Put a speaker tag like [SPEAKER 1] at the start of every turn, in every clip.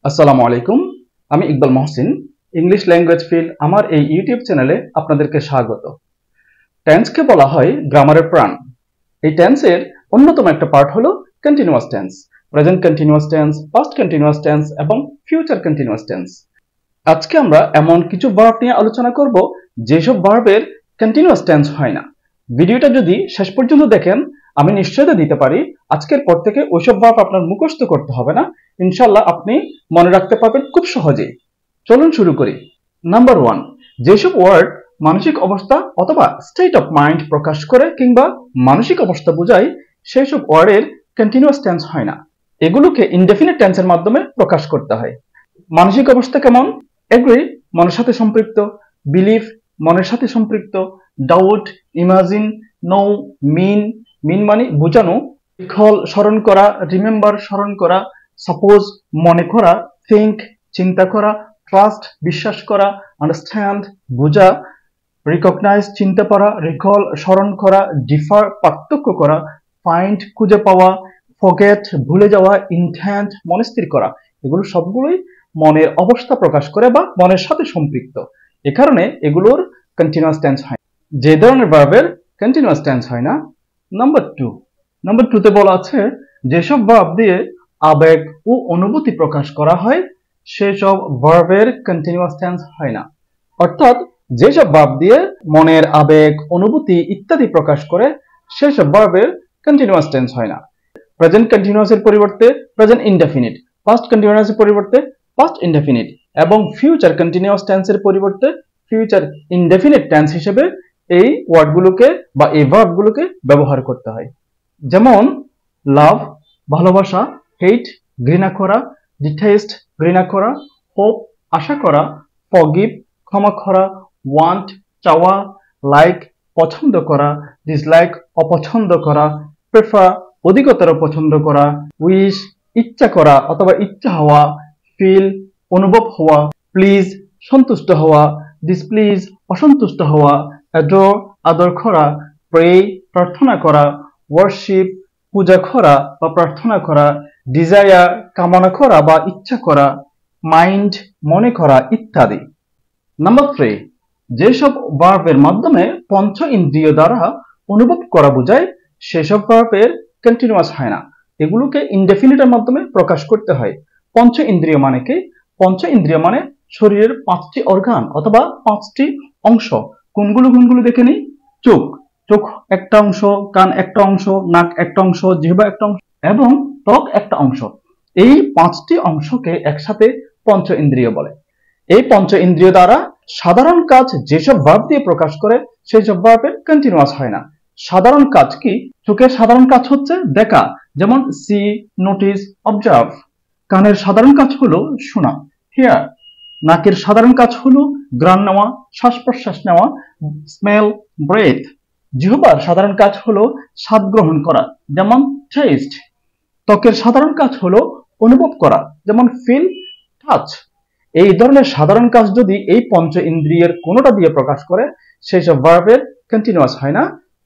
[SPEAKER 1] আসসালামু আলাইকুম। আমি Iqbal Mohsin, English language field আমার এই ইউটিউব চ্যানেলে আপনাদেরকে স্বাগত। টেন্সকে বলা হয় গ্রামারের প্রাণ। এই টেন্সের অন্যতম একটা পার্ট হলো continuous tense, present continuous tense, past continuous tense এবং ফিউচার কন্টিনিউয়াস টেন্স। আজকে আমরা এমন কিছু ভার্ব নিয়ে আলোচনা করব যেসব ভার্বের কন্টিনিউয়াস টেন্স হয় না। ভিডিওটা যদি শেষ পর্যন্ত দেখেন, আমি নিশ্চয়তা দিতে পারি আজকের পর থেকে ওইসব ভার্ব আপনার মুখস্থ করতে হবে না, ইনশাল্লাহ আপনি মনে রাখতে পারবেন খুব সহজেই। চলুন শুরু করি। নাম্বার 1, যেসব ওয়ার্ড মানসিক অবস্থা অথবা স্টেট অফ মাইন্ড প্রকাশ করে কিংবা মানসিক অবস্থা বোঝায় সেই সব ওয়ার্ডের কন্টিনিউয়াস টেন্স হয় না। এগুলোকে ইনডেফিনিট টেন্সের মাধ্যমে প্রকাশ করতে হয়। মানসিক অবস্থা কেমন? এগ্রি মনের সাথে সম্পৃক্ত, বিলিভ মনের সাথে সম্পৃক্ত, ডাউট, ইমাজিন, নো, মিন মানে বোঝানো, রিকল স্মরণ করা, রিমেম্বার স্মরণ করা, সাপোজ মনে করা, থিঙ্ক চিন্তা করা, ট্রাস্ট বিশ্বাস করা, আন্ডারস্ট্যান্ড বোঝা, রিকগনাইজ চিনতে পারা, রিকল স্মরণ করা, ডিফার পার্থক্য করা, ফাইন্ড খুঁজে পাওয়া, ফরগেট ভুলে যাওয়া, ইন্টেন্ট মনে স্থির করা। এগুলো সবগুলোই মনের অবস্থা প্রকাশ করে বা মনের সাথে সম্পৃক্ত। এ কারণে এগুলোর কন্টিনিউয়াস টেন্স হয়। যে ধরনের ভার্বের কন্টিনিউয়াস টেন্স হয় না, নাম্বার 2তে বলা আছে যেসব ভার্ব দিয়ে আবেগ ও অনুভূতি প্রকাশ করা হয় সেসব ভার্বের কন্টিনিউয়াস টেন্স হয় না। অর্থাৎ যেসব ভার্ব দিয়ে মনের আবেগ অনুভূতি ইত্যাদি প্রকাশ করে সেসব ভার্বের কন্টিনিউয়াস টেন্স হয় না। প্রেজেন্ট কন্টিনিউয়াসের পরিবর্তে প্রেজেন্ট ইনডেফিনিট, পাস্ট কন্টিনিউয়াসের পরিবর্তে পাস্ট ইনডেফিনিট এবং ফিউচার কন্টিনিউয়াস টেন্সের পরিবর্তে ফিউচার ইনডেফিনিট টেন্স হিসেবে এই ওয়ার্ডগুলোকে বা এই ভার্বগুলোকে ব্যবহার করতে হয়। যেমন লাভ ভালোবাসা, হেট ঘৃণা করা, ডিটেস্ট ঘৃণা করা, হোপ আশা করা, ফরগিভ ক্ষমা করা, ওয়ান্ট চাওয়া, লাইক পছন্দ করা, ডিসলাইক অপছন্দ করা, প্রেফার অধিকতর পছন্দ করা, উইশ ইচ্ছা করা অথবা ইচ্ছা হওয়া, ফিল অনুভব হওয়া, প্লিজ সন্তুষ্ট হওয়া, ডিসপ্লিজ অসন্তুষ্ট হওয়া, অ্যাডোর আদর করা, প্রে প্রার্থনা করা, ওয়ার্শিপ পূজা করা বা প্রার্থনা করা, ডিজায়ার কামনা করা বা ইচ্ছা করা, মাইন্ড মনে করা ইত্যাদি। নাম্বার 3, যেসব ভার্বের মাধ্যমে পঞ্চ ইন্দ্রিয় দ্বারা অনুভব করা বোঝায় সেসব ভার্বের কন্টিনিউয়াস হয় না। এগুলোকে ইনডেফিনিটের মাধ্যমে প্রকাশ করতে হয়। পঞ্চ ইন্দ্রিয় মানে কি? পঞ্চ ইন্দ্রিয় মানে শরীরের 5টি অর্গান অথবা 5টি অংশ। কোনগুলো দেখে নিই। চোখ একটা অংশ, কান একটা অংশ, নাক একটা অংশ, জিহ্বা একটা অংশ এবং ত্বক একটা অংশ। এই 5টি অংশকে একসাথে পঞ্চ ইন্দ্রিয় বলে। এই পঞ্চ ইন্দ্রিয় দ্বারা সাধারণ কাজ যেসব ভার্ব দিয়ে প্রকাশ করে সেসব ভার্বের কন্টিনিউয়াস হয় না। সাধারণ কাজ কি? চোখের সাধারণ কাজ হচ্ছে দেখা, যেমন সি, নোটিস, অবজার্ভ। কানের সাধারণ কাজ হলো শোনা, হিয়ার। নাকের সাধারণ কাজ হলো ঘ্রাণ নেওয়া, শ্বাস প্রশ্বাস নেওয়া, স্মেল, ব্রেথ। জিহ্বার সাধারণ কাজ হলো স্বাদ গ্রহণ করা, যেমন টেস্ট। ত্বকের সাধারণ কাজ হলো অনুভব করা, যেমন ফিল, টাচ। এই ধরনের সাধারণ কাজ যদি এই পঞ্চ ইন্দ্রিয়ের কোনোটা দিয়ে প্রকাশ করে সেসব ভার্বের কন্টিনিউয়াস হয় না।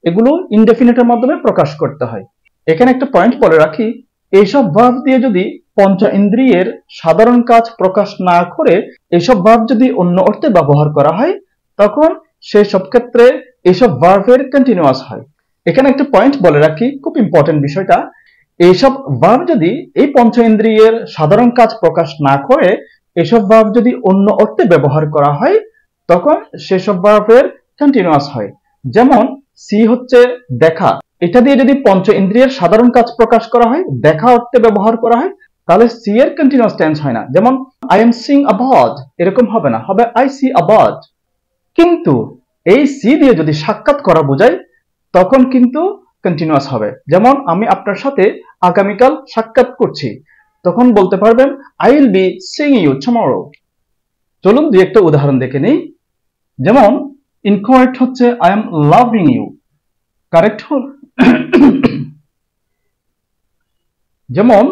[SPEAKER 1] এগুলো ইনডেফিনিটের মাধ্যমে প্রকাশ করতে হয়। এখানে একটা পয়েন্ট বলে রাখি, এইসব ভার্ব দিয়ে যদি পঞ্চ ইন্দ্রিয়ের সাধারণ কাজ প্রকাশ না করে এইসব ভার্ব যদি অন্য অর্থে ব্যবহার করা হয় তখন সেই সব ক্ষেত্রে এইসব ভার্বের কন্টিনিউয়াস হয়। এখানে একটা পয়েন্ট বলে রাখি, খুব ইম্পর্টেন্ট বিষয়টা। এইসব ভার্ব যদি এই পঞ্চ ইন্দ্রিয়ের সাধারণ কাজ প্রকাশ না করে এসব ভার্ব যদি অন্য অর্থে ব্যবহার করা হয় তখন সেসব ভার্বের কন্টিনিউয়াস হয়। যেমন সি হচ্ছে দেখা, এটা দিয়ে যদি পঞ্চ ইন্দ্রিয়ের সাধারণ কাজ প্রকাশ করা হয়, দেখা অর্থে ব্যবহার করা হয়, তাহলে সি এর কন্টিনিউয়াস টেন্স হয় না। যেমন I am seeing a bird, এরকম হবে না, হবে আই সি আ বার্ড। কিন্তু এই সি দিয়ে যদি সাক্ষাৎ করা বোঝায় তখন কিন্তু কন্টিনিউয়াস হবে। যেমন আমি আপনার সাথে আগামীকাল সাক্ষাৎ করছি, তখন বলতে পারবেন I will be seeing you tomorrow. চলুন দুই একটা উদাহরণ দেখে নিই। যেমন ইনকারেক্ট হচ্ছে I am loving you, correct হল যেমন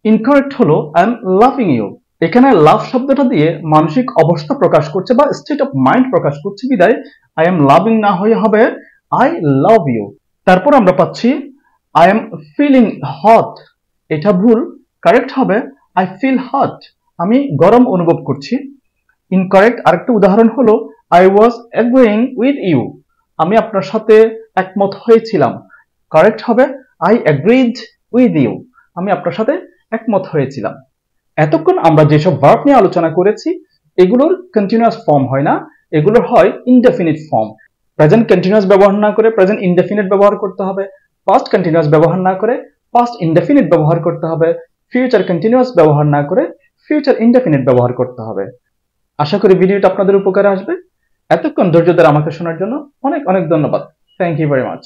[SPEAKER 1] ইনকারেক্ট হলো আই এম লাভিং ইউ। এখানে লাভ শব্দটা দিয়ে মানসিক অবস্থা প্রকাশ করছে বা স্টেট অফ মাইন্ড প্রকাশ করছে, বিদায় আই এম লাভিং না হয়ে হবে আই লাভ ইউ। তারপর আমরা পাচ্ছি আই এম ফিলিং হট, এটা ভুল, কারেক্ট হবে আই ফিল হট। আমি গরম অনুভব করছি। ইনকারেক্ট আরেকটা উদাহরণ হলো I was agreeing with you, আমি আপনার সাথে একমত হয়েছিলাম। কারেক্ট হবে আই এগ্রিড উইথ ইউ, আমি আপনার সাথে একমত হয়েছিলাম। এতক্ষণ আমরা যেসব ভার্ব নিয়ে আলোচনা করেছি এগুলোর কন্টিনিউয়াস ফর্ম হয় না, এগুলোর হয় ইনডেফিনিট ফর্ম। প্রেজেন্ট কন্টিনিউয়াস ব্যবহার না করে প্রেজেন্ট ইনডেফিনিট ব্যবহার করতে হবে, পাস্ট কন্টিনিউয়াস ব্যবহার না করে পাস্ট ইনডেফিনিট ব্যবহার করতে হবে, ফিউচার কন্টিনিউয়াস ব্যবহার না করে ফিউচার ইনডেফিনিট ব্যবহার করতে হবে। আশা করি ভিডিওটা আপনাদের উপকারে আসবে। এতক্ষণ ধৈর্য ধরে আমাকে শোনার জন্য অনেক অনেক ধন্যবাদ। Thank you very much.